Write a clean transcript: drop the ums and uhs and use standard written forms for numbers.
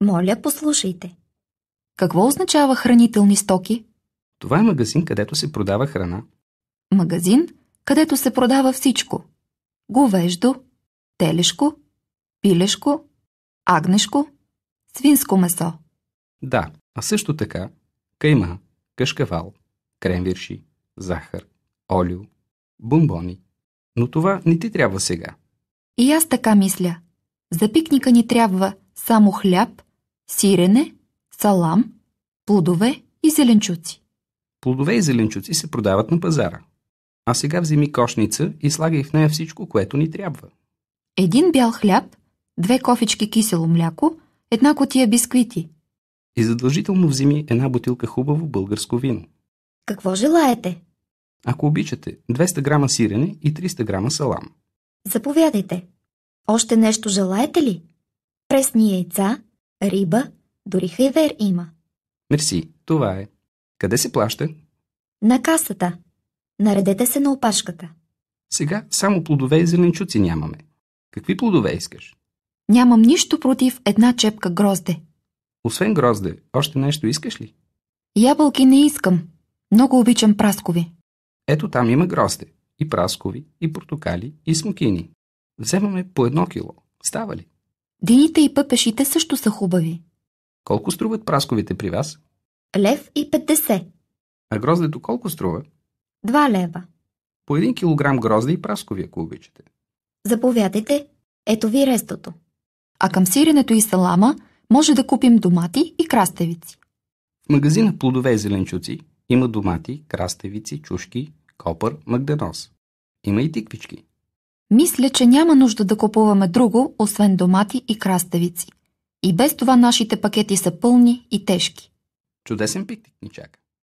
Моля, послушайте. Какво означава хранителни стоки? Това е магазин, където се продава храна. Магазин, където се продава всичко. Говеждо, телешко, пилешко, агнешко, свинско месо. Да, а също така кайма, кашкавал, кремвирши, захар, олио, бомбони. Но това не ти трябва сега. И аз така мисля. За пикника ни трябва само хляб, сирене, салам, плодове и зеленчуци. Плодове и зеленчуци се продават на пазара. А сега вземи кошница и слагай в нея всичко, което ни трябва. Един бял хляб, 2 кофички кисело мляко, 1 кутия бисквити. И задължително вземи 1 бутилка хубаво българско вино. Какво желаете? Ако обичате, 200 грама сирене и 300 грама салам. Заповядайте. Още нещо желаете ли? Пресни яйца, риба, дори хайвер има. Мерси, това е. Къде се плаща? На касата. Наредете се на опашката. Сега само плодове и зеленчуци нямаме. Какви плодове искаш? Нямам нищо против 1 чепка грозде. Освен грозде, още нещо искаш ли? Ябълки не искам. Много обичам праскови. Ето там има грозде. И праскови, и портокали, и смокини. Вземаме по 1 кило. Става ли? Дините и пъпешите също са хубави. Колко струват прасковите при вас? 1,50 лв. А гроздето колко струва? 2 лева. По 1 килограм грозде и праскови, ако обичате. Заповядайте. Ето ви рестото. А към сиренето и салама може да купим домати и краставици. В магазина плодове и зеленчуци има домати, краставици, чушки, копър, магденоз. Има и тиквички. Мисля, че няма нужда да купуваме друго, освен домати и краставици. И без това нашите пакети са пълни и тежки. Чудесен пикник ни чака.